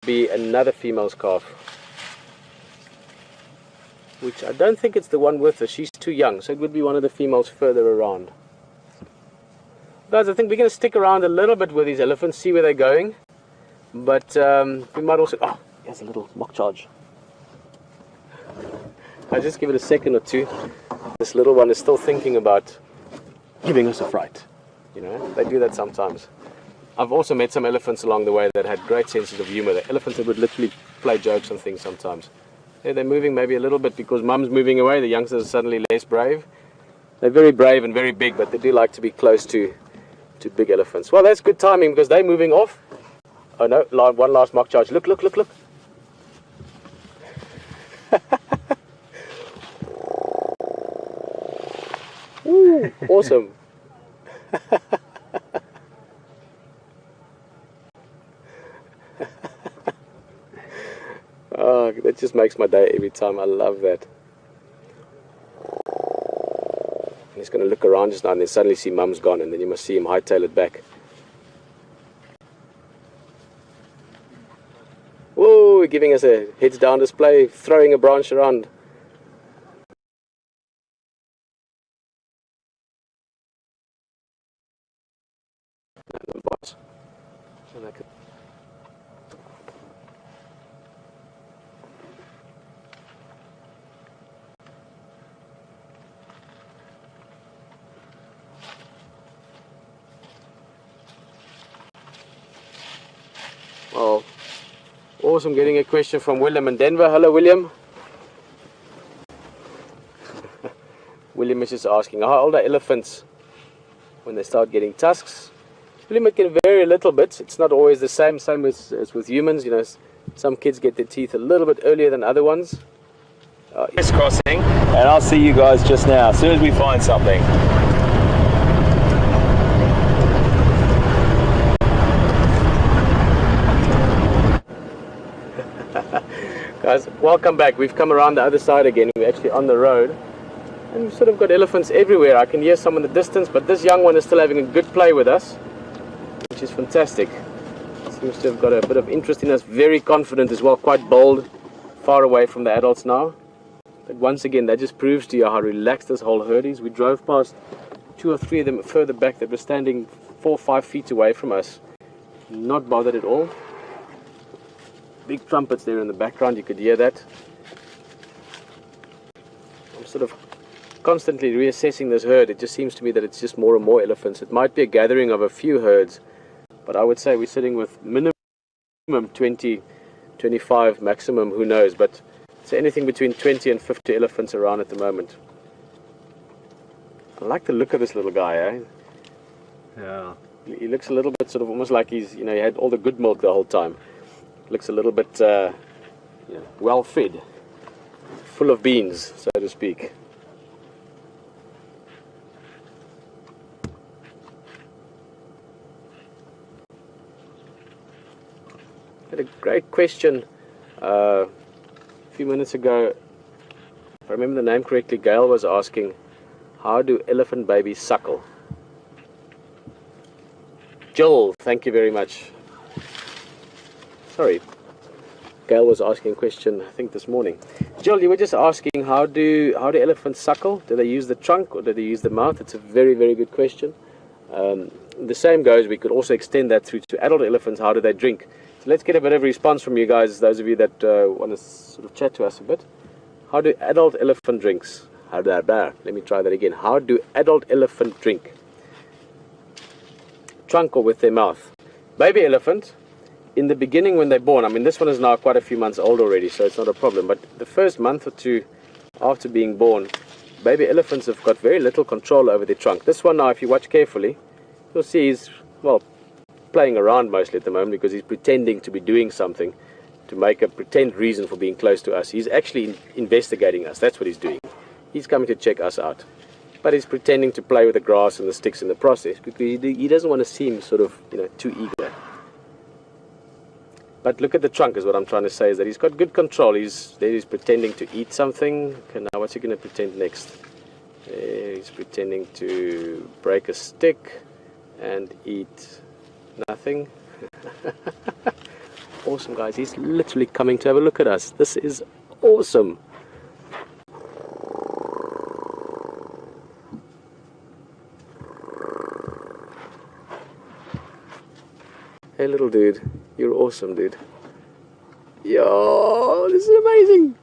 be another female's calf, which I don't think it's the one with her. She's too young, so it would be one of the females further around. Guys, I think we're going to stick around a little bit with these elephants, see where they're going. But we might also... Oh, here's a little mock charge. I'll just give it a second or two. This little one is still thinking about giving us a fright. You know, they do that sometimes. I've also met some elephants along the way that had great senses of humor. The elephants that would literally play jokes on things sometimes. Yeah, they're moving maybe a little bit because mum's moving away. The youngsters are suddenly less brave. They're very brave and very big, but they do like to be close to big elephants. Well, that's good timing because they're moving off. Oh no, one last mock charge. Look, look, look, look. Ooh, awesome. Oh, that just makes my day every time. I love that. He's going to look around just now and then suddenly see mum's gone, and then you must see him hightail it back. Whoa, giving us a heads down display, throwing a branch around. Oh, awesome, getting a question from William in Denver. Hello, William. William is just asking, how old are elephants when they start getting tusks? William, it can vary a little bit. It's not always the same as with humans. You know, some kids get their teeth a little bit earlier than other ones. Crossing, and I'll see you guys just now, as soon as we find something. Guys, welcome back. We've come around the other side again. We're actually on the road. And we've sort of got elephants everywhere. I can hear some in the distance, but this young one is still having a good play with us, which is fantastic. Seems to have got a bit of interest in us. Very confident as well, quite bold, far away from the adults now. But once again, that just proves to you how relaxed this whole herd is. We drove past 2 or 3 of them further back that were standing 4 or 5 feet away from us. Not bothered at all. Big trumpets there in the background, you could hear that. I'm sort of constantly reassessing this herd. It just seems to me that it's just more and more elephants. It might be a gathering of a few herds, but I would say we're sitting with minimum 20, 25 maximum, who knows, but it's anything between 20 and 50 elephants around at the moment. I like the look of this little guy, eh? Yeah. He looks a little bit sort of almost like he's, you know, he had all the good milk the whole time. Looks a little bit well fed, full of beans, so to speak. Had a great question a few minutes ago. If I remember the name correctly, Gail was asking, how do elephant babies suckle? Jill, thank you very much. Sorry, Gail was asking a question, I think this morning. Jill, you were just asking, how do elephants suckle? Do they use the trunk or do they use the mouth? It's a very, very good question. The same goes, we could also extend that through to adult elephants. How do they drink? So let's get a bit of a response from you guys, those of you that want to sort of chat to us a bit. How do adult elephant drinks? Let me try that again. How do adult elephant drink? Trunk or with their mouth? Baby elephant, in the beginning when they're born, I mean this one is now quite a few months old already, so it's not a problem, but the first month or two after being born, baby elephants have got very little control over their trunk. This one now, if you watch carefully, you'll see he's, well, playing around mostly at the moment because he's pretending to be doing something to make a pretend reason for being close to us. He's actually investigating us. That's what he's doing. He's coming to check us out. But he's pretending to play with the grass and the sticks in the process because he doesn't want to seem sort of, you know, too eager. But look at the trunk is what I'm trying to say, is that he's got good control. He's pretending to eat something. Okay, now what's he going to pretend next? He's pretending to break a stick and eat nothing. awesome, guys. He's literally coming to have a look at us. This is awesome. Hey, little dude. You're awesome, dude. Yo, this is amazing.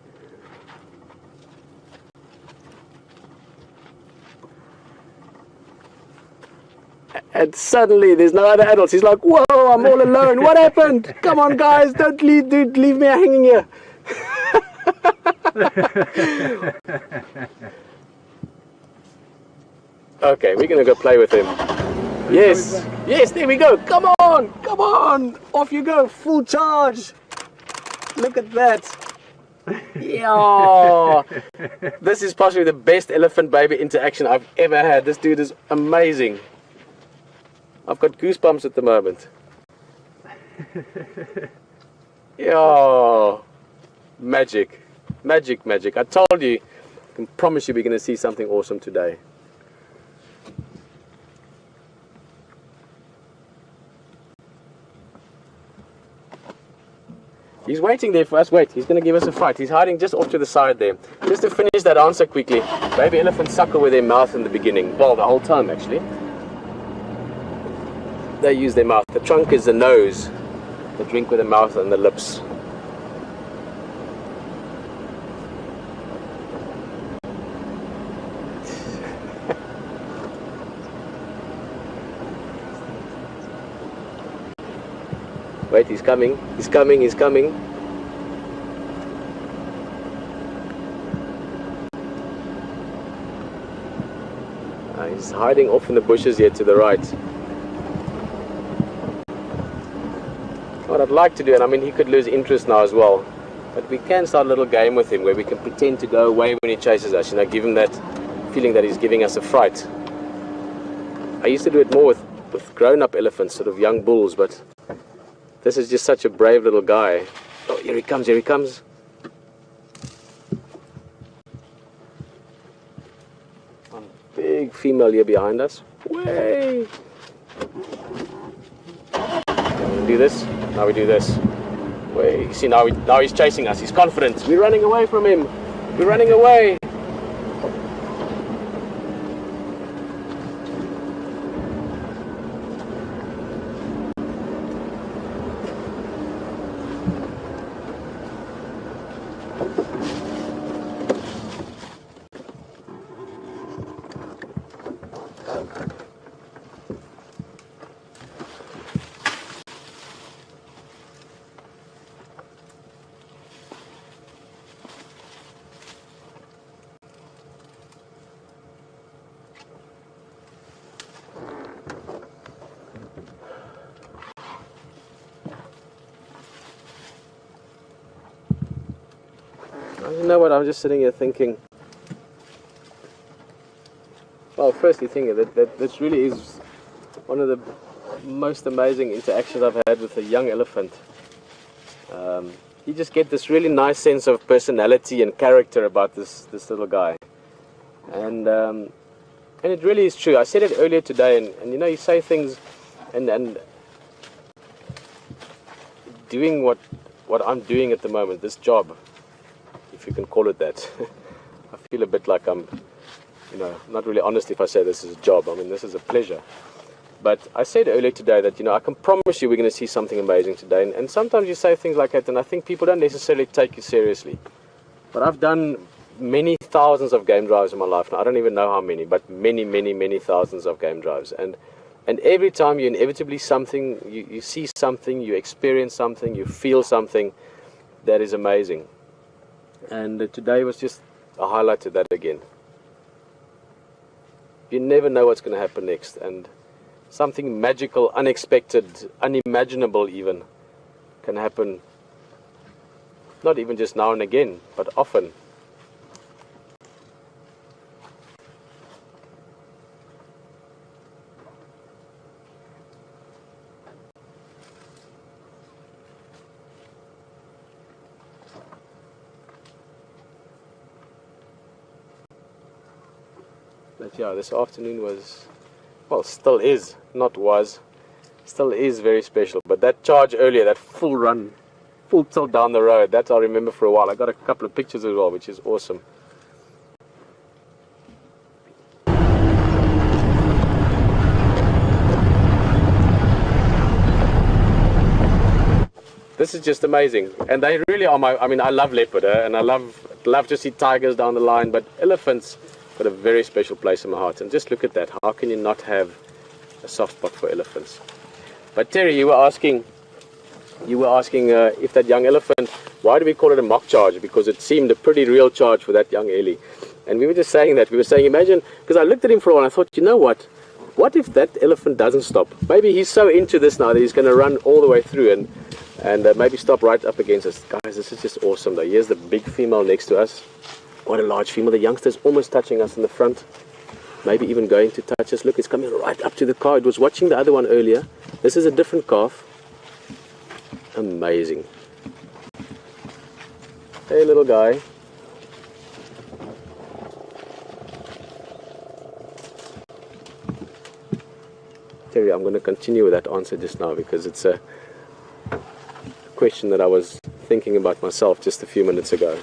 And suddenly there's no other adults. He's like, whoa, I'm all alone. What happened? Come on, guys, don't leave, dude. Leave me hanging here. Okay, we're going to go play with him. Yes, yes, there we go. Come on, off you go, full charge. Look at that. Yeah. This is possibly the best elephant baby interaction I've ever had. This dude is amazing. I've got goosebumps at the moment. Yeah. Magic. Magic, magic. I told you, I can promise you we're going to see something awesome today. He's waiting there for us. Wait, he's going to give us a fright. He's hiding just off to the side there. Just to finish that answer quickly, baby elephants suckle with their mouth in the beginning. Well, the whole time actually. They use their mouth. The trunk is the nose. They drink with the mouth and the lips. Wait, he's coming. He's coming. He's coming. He's hiding off in the bushes here to the right. What I'd like to do, and I mean he could lose interest now as well, but we can start a little game with him where we can pretend to go away when he chases us, you know, give him that feeling that he's giving us a fright. I used to do it more with grown-up elephants, sort of young bulls, but this is just such a brave little guy. Oh, here he comes, here he comes. One big female here behind us. Way! We do this, now we do this. Way. See, now he's chasing us, he's confident. We're running away from him. We're running away. You know what, I'm just sitting here thinking, well, firstly thinking that this really is one of the most amazing interactions I've had with a young elephant. You just get this really nice sense of personality and character about this little guy. And it really is true. I said it earlier today, and you know, you say things and doing what I'm doing at the moment, this job, if you can call it that. I feel a bit like I'm, you know, not really honest if I say this is a job. I mean, this is a pleasure. But I said earlier today that, you know, I can promise you we're going to see something amazing today. And sometimes you say things like that, and I think people don't necessarily take you seriously. But I've done many thousands of game drives in my life. Now, I don't even know how many, but many, many, many thousands of game drives. And every time you inevitably something, you see something, you experience something, you feel something that is amazing. And today was just a highlight to that again. You never know what's going to happen next, and something magical, unexpected, unimaginable even can happen, not even just now and again, but often. But yeah, this afternoon was, well, still is, not was, still is very special. But that charge earlier, that full run, full tilt down the road. That I remember for a while. I got a couple of pictures as well, which is awesome. This is just amazing, and they really are I mean, I love leopard, and I love to see tigers down the line, but elephants got a very special place in my heart. And just look at that. How can you not have a soft spot for elephants? But Terry, you were asking if that young elephant, why do we call it a mock charge? Because it seemed a pretty real charge for that young Ellie. And we were just saying that. We were saying, imagine, because I looked at him for a while and I thought, you know what? What if that elephant doesn't stop? Maybe he's so into this now that he's going to run all the way through and maybe stop right up against us. Guys, this is just awesome though. Here's the big female next to us. What a large female. The youngster's almost touching us in the front. Maybe even going to touch us. Look, it's coming right up to the car. It was watching the other one earlier. This is a different calf. Amazing. Hey, little guy. Terry, I'm going to continue with that answer just now because it's a question that I was thinking about myself just a few minutes ago.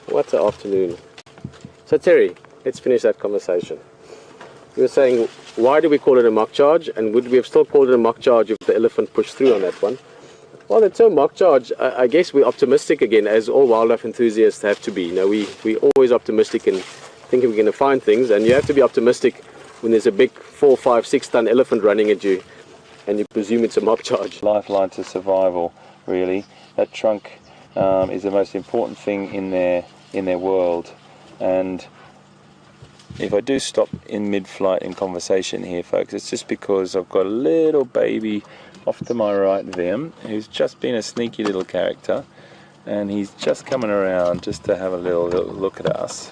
What an afternoon. So Terry, let's finish that conversation. You were saying, why do we call it a mock charge? And would we have still called it a mock charge if the elephant pushed through on that one? Well, the term mock charge, I guess we're optimistic again, as all wildlife enthusiasts have to be. You know, we're always optimistic and thinking we're going to find things. And you have to be optimistic when there's a big 4, 5, 6 ton elephant running at you and you presume it's a mock charge. Lifeline to survival, really. That trunk is the most important thing in their world. And if I do stop in mid-flight in conversation here, folks, it's just because I've got a little baby off to my right there who's just been a sneaky little character, and he's just coming around just to have a little look at us,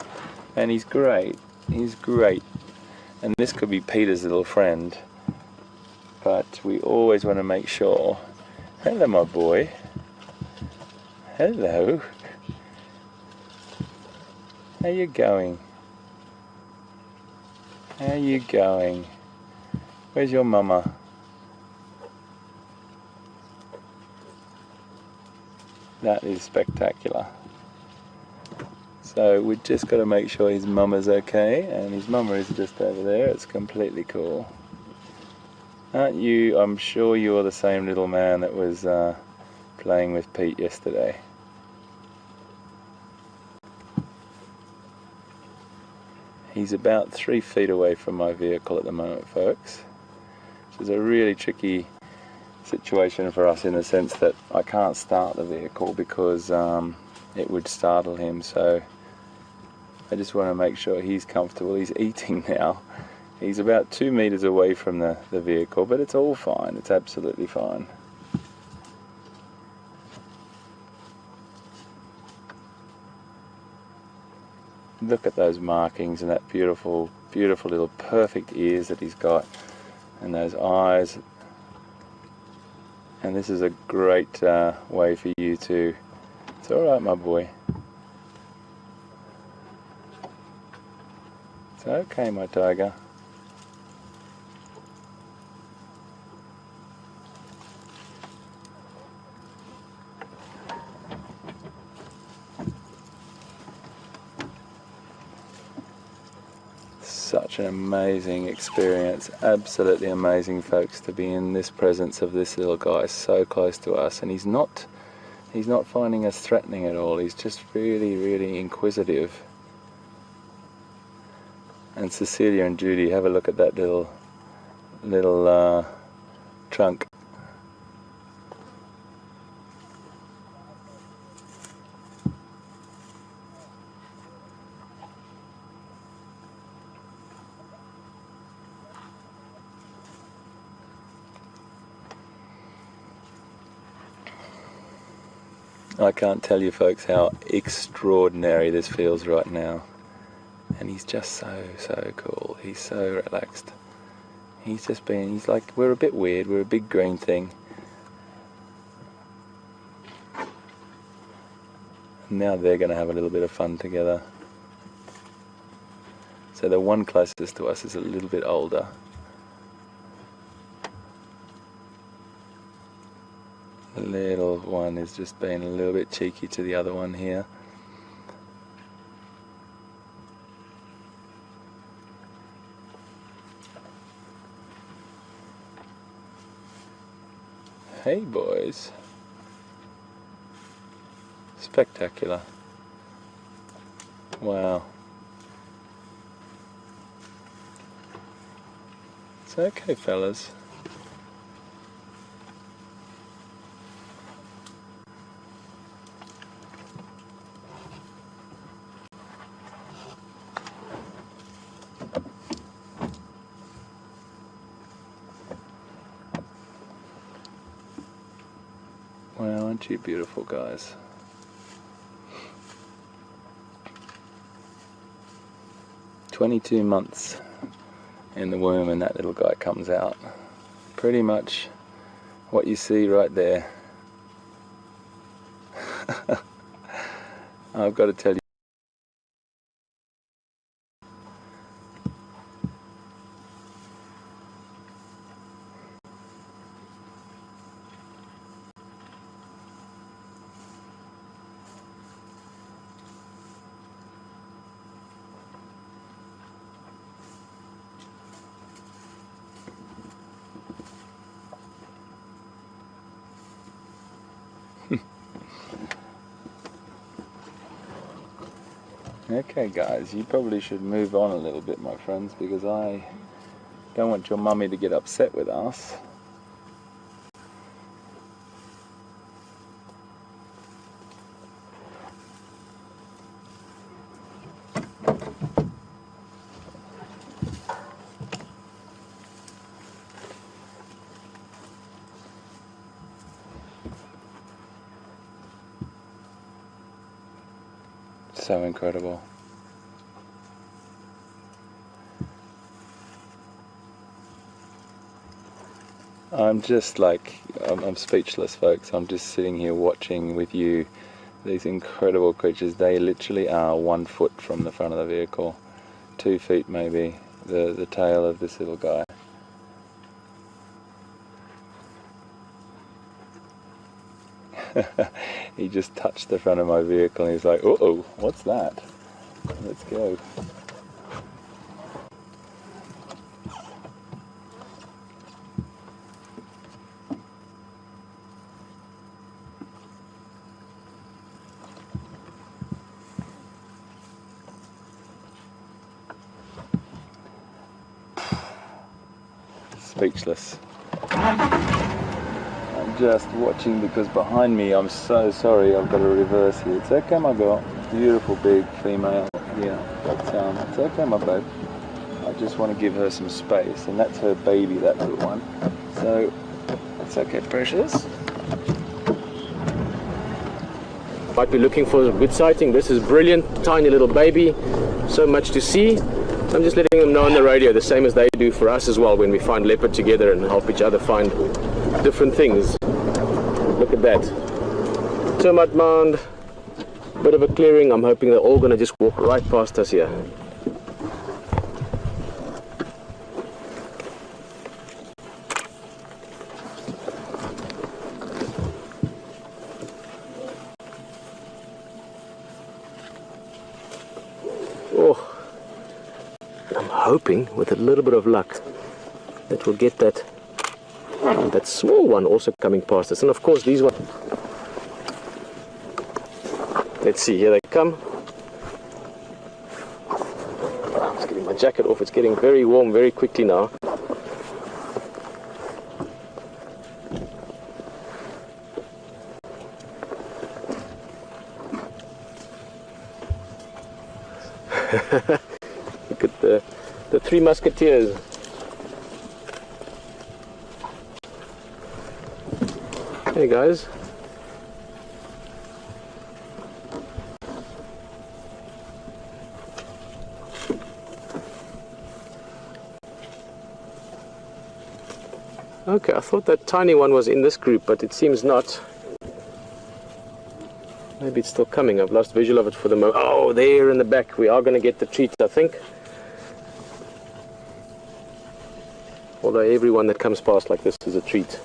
and he's great. And this could be Peter's little friend, but we always want to make sure. Hello, my boy. Hello. How you going? How you going? Where's your mama? That is spectacular. So we've just got to make sure his mama's okay, and his mama is just over there. It's completely cool. Aren't you? I'm sure you're the same little man that was playing with Pete yesterday. He's about 3 feet away from my vehicle at the moment, folks, which is a really tricky situation for us in the sense that I can't start the vehicle because it would startle him. So I just want to make sure he's comfortable. He's eating now. He's about 2 meters away from the vehicle, but it's all fine. It's absolutely fine. Look at those markings and that beautiful, beautiful little perfect ears that he's got, and those eyes. And this is a great way for you to... It's all right, my boy. It's okay, my tiger. Such an amazing experience, absolutely amazing, folks, to be in this presence of this little guy so close to us. And he's not finding us threatening at all. He's just really, really inquisitive. And Cecilia and Judy, have a look at that little trunk. I can't tell you, folks, how extraordinary this feels right now. and he's just so cool. He's so relaxed. He's like, we're a bit weird, we're a big green thing. And now they're going to have a little bit of fun together. So the one closest to us is a little bit older. The little one is just being a little bit cheeky to the other one here. Hey boys. Spectacular. Wow. It's okay, fellas. Wow, aren't you beautiful, guys? "22 months in the womb and that little guy comes out. Pretty much what you see right there. I've got to tell you. Okay guys, you probably should move on a little bit, my friends, because I don't want your mummy to get upset with us. So incredible. I'm just like, I'm speechless, folks. I'm just sitting here watching with you these incredible creatures. They literally are 1 foot from the front of the vehicle, 2 feet maybe, the tail of this little guy. He just touched the front of my vehicle and he's like, uh-oh, what's that? Let's go. Speechless. I'm just watching because behind me, I'm so sorry, I've got to reverse here. It's okay, my girl. Beautiful big female. Yeah, but it's okay, my babe. I just want to give her some space, and that's her baby, that little one. So it's okay, precious. Might be looking for a good sighting. This is brilliant, tiny little baby, so much to see. I'm just letting them know on the radio, the same as they do for us as well when we find leopard together and help each other find different things. Look at that. Termite mound, bit of a clearing. I'm hoping they're all going to just walk right past us here. Oh. I'm hoping, with a little bit of luck, that we'll get that small one also coming past us. And of course these ones. Let's see, here they come. I'm just getting my jacket off. It's getting very warm very quickly now. Look at the Three Musketeers. Hey guys. Okay, I thought that tiny one was in this group, but it seems not. Maybe it's still coming. I've lost visual of it for the moment. Oh, there in the back. We are going to get the treat, I think. Although everyone that comes past like this is a treat.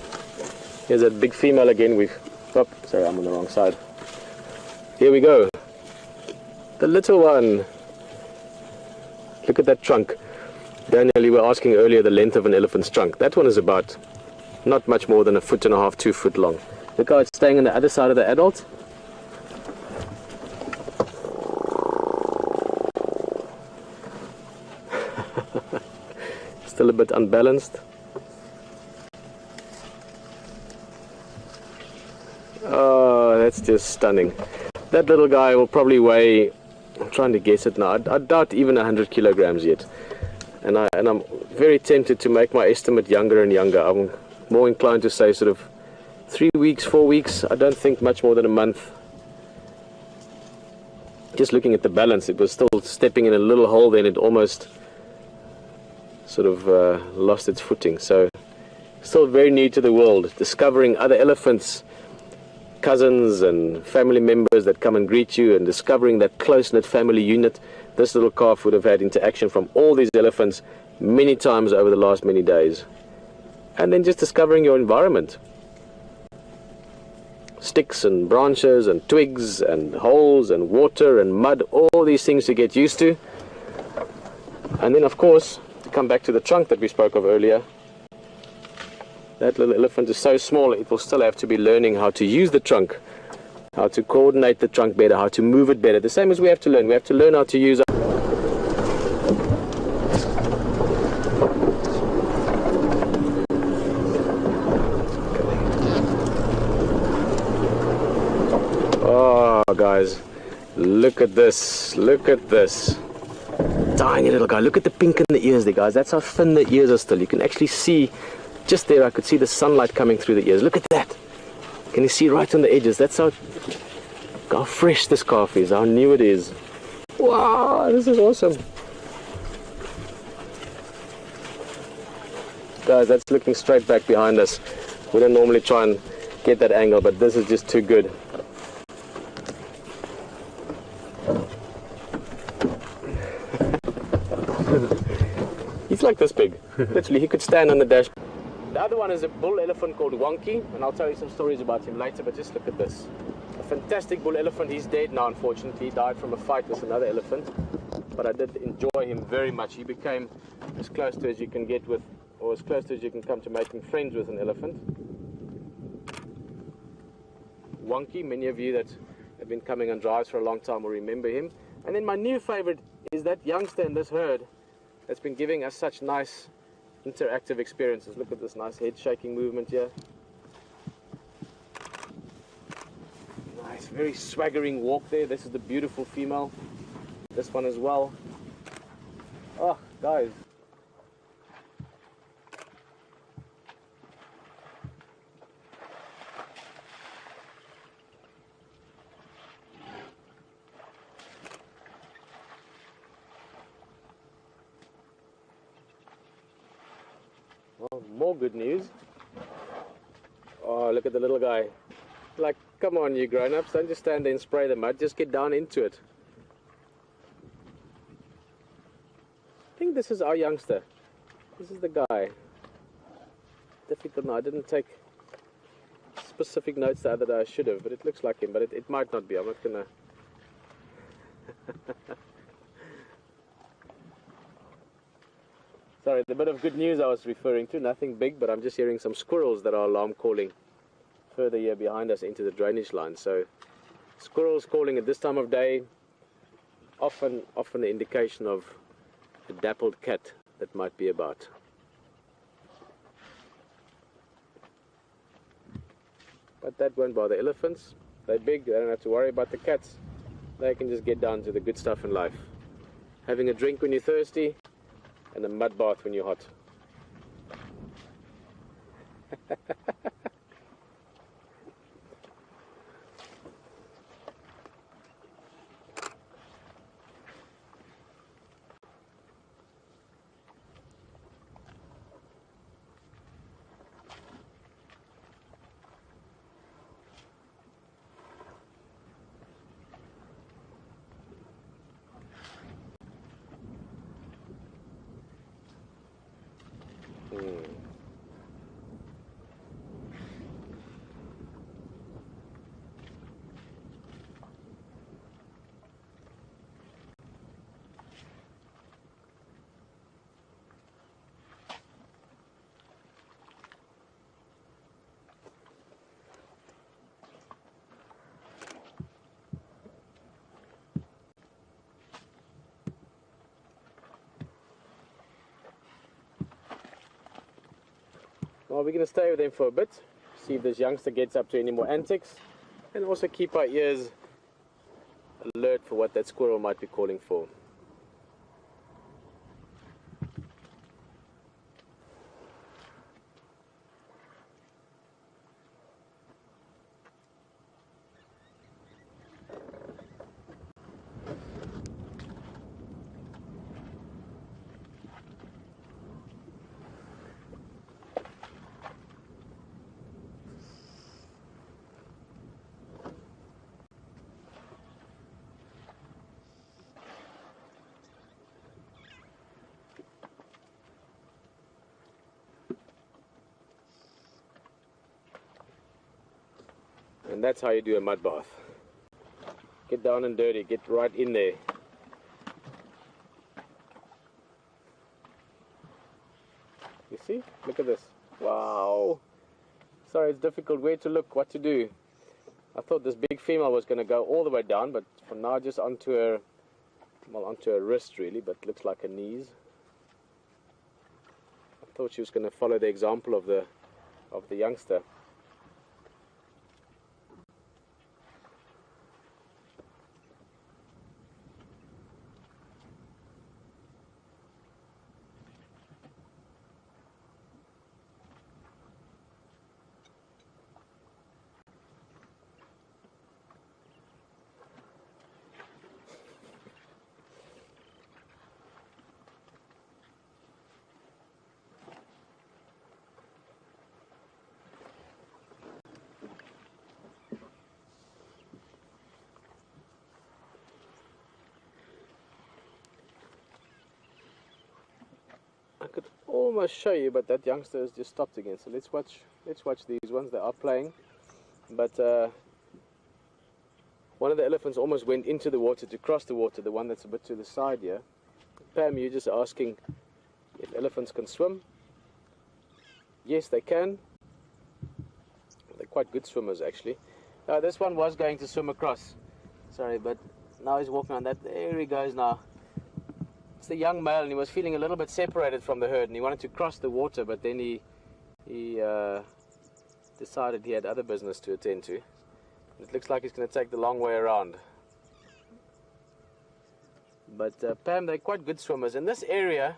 Here's that big female again. Oh, sorry, I'm on the wrong side. Here we go. The little one. Look at that trunk. Daniel, you were asking earlier the length of an elephant's trunk. That one is about not much more than 1.5 feet, 2 foot long. Look how it's staying on the other side of the adult. Still a bit unbalanced. Oh, that's just stunning. That little guy will probably weigh, I'm trying to guess it now, I doubt even 100 kilograms yet. And I'm very tempted to make my estimate younger and younger. I'm more inclined to say sort of 3 weeks, 4 weeks. I don't think much more than a month. Just looking at the balance, it was still stepping in a little hole, then it almost sort of lost its footing. So still very new to the world, discovering other elephants, cousins and family members that come and greet you, and discovering that close-knit family unit. This little calf would have had interaction from all these elephants many times over the last many days. And then just discovering your environment. Sticks and branches and twigs and holes and water and mud, all these things to get used to. And then of course, to come back to the trunk that we spoke of earlier, that little elephant is so small, it will still have to be learning how to use the trunk, how to coordinate the trunk better, how to move it better. The same as we have to learn. We have to learn how to use Oh, guys, look at this. Look at this. Tiny little guy. Look at the pink in the ears there, guys. That's how thin the ears are still. You can actually see, just there, I could see the sunlight coming through the ears. Look at that. Can you see right on the edges? That's how fresh this calf is, how new it is. Wow, this is awesome. Guys, that's looking straight back behind us. We don't normally try and get that angle, but this is just too good. He's like this big. Literally, he could stand on the dash. The other one is a bull elephant called Wonky, and I'll tell you some stories about him later, but just look at this. A fantastic bull elephant. He's dead now, unfortunately. He died from a fight with another elephant, but I did enjoy him very much. He became as close to as you can get with, or as close to as you can come to making friends with an elephant. Wonky, many of you that have been coming on drives for a long time will remember him. And then my new favorite is that youngster in this herd that's been giving us such nice interactive experiences. Look at this nice head shaking movement here. Nice, very swaggering walk there. This is the beautiful female. This one as well. Oh, guys. Well, more good news. Oh, look at the little guy. Like, come on, you grown-ups, don't just stand there and spray the mud, just get down into it. I think this is our youngster. This is the guy. Difficult now, I didn't take specific notes the other day, I should have, but it looks like him, but it might not be, I'm not gonna... Sorry, the bit of good news I was referring to, nothing big, but I'm just hearing some squirrels that are alarm calling further here behind us into the drainage line. So squirrels calling at this time of day, often an indication of a dappled cat that might be about. But that won't bother elephants. They're big, they don't have to worry about the cats. They can just get down to the good stuff in life. Having a drink when you're thirsty, and a mud bath when you're hot. Hmm. Well, we're going to stay with him for a bit, see if this youngster gets up to any more antics, and also keep our ears alert for what that squirrel might be calling for. And that's how you do a mud bath. Get down and dirty, get right in there. You see? Look at this. Wow! Sorry, it's difficult where to look, what to do. I thought this big female was going to go all the way down, but for now just onto her, well, onto her wrist really, but looks like her knees. I thought she was going to follow the example of the youngster. I could almost show you, but that youngster has just stopped again. So let's watch these ones. They are playing, but one of the elephants almost went into the water to cross the water. The one that's a bit to the side here. Pam, you're just asking if elephants can swim. Yes, they can. They're quite good swimmers, actually. This one was going to swim across. Sorry, but now he's walking on that. There he goes now. It's the young male, and he was feeling a little bit separated from the herd, and he wanted to cross the water, but then he decided he had other business to attend to. It looks like he's going to take the long way around. But Pam, they're quite good swimmers. In this area,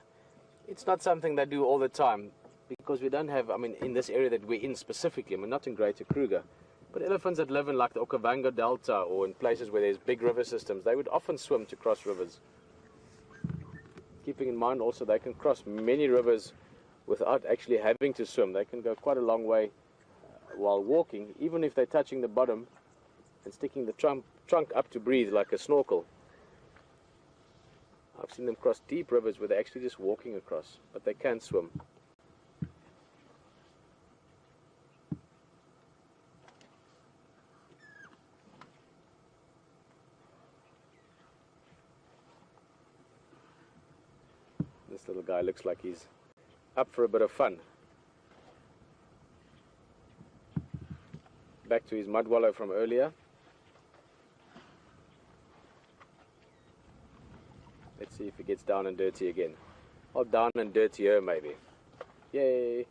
it's not something they do all the time, because we don't have, I mean, in this area that we're in specifically, I mean, not in Greater Kruger, but elephants that live in like the Okavango Delta or in places where there's big river systems, they would often swim to cross rivers. Keeping in mind also they can cross many rivers without actually having to swim. They can go quite a long way while walking, even if they're touching the bottom and sticking the trunk up to breathe like a snorkel. I've seen them cross deep rivers where they're actually just walking across, but they can swim. This little guy looks like he's up for a bit of fun. Back to his mud wallow from earlier. Let's see if he gets down and dirty again. Or down and dirtier maybe. Yay!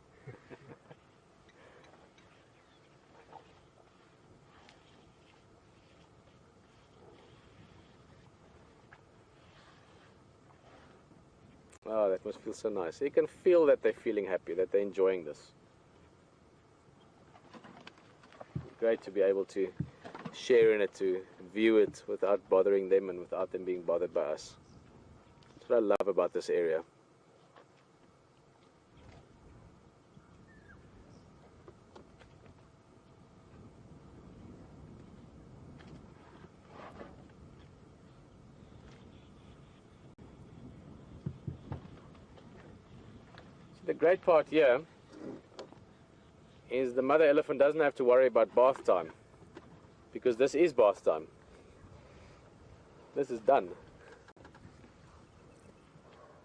Oh, that must feel so nice. You can feel that they're feeling happy, that they're enjoying this. Great to be able to share in it, to view it without bothering them and without them being bothered by us. That's what I love about this area. The great part here is the mother elephant doesn't have to worry about bath time, because this is bath time. This is done.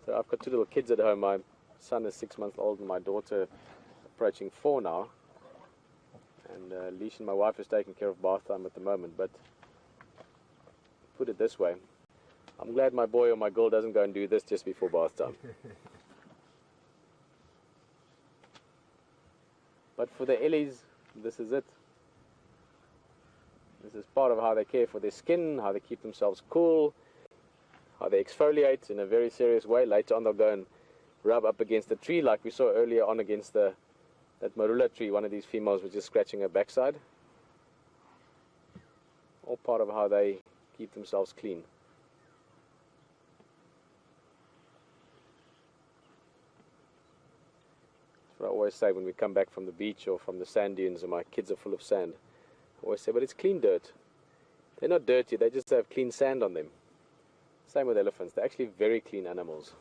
So I've got two little kids at home. My son is 6 months old and my daughter approaching 4 now. And Leash and my wife is taking care of bath time at the moment. But put it this way, I'm glad my boy or my girl doesn't go and do this just before bath time. But for the Ellies, this is it. This is part of how they care for their skin, how they keep themselves cool, how they exfoliate in a very serious way. Later on they'll go and rub up against the tree like we saw earlier on against that marula tree. One of these females was just scratching her backside. All part of how they keep themselves clean. That's what I always say when we come back from the beach or from the sand dunes and my kids are full of sand. I always say, but it's clean dirt. They're not dirty, they just have clean sand on them. Same with elephants, they're actually very clean animals.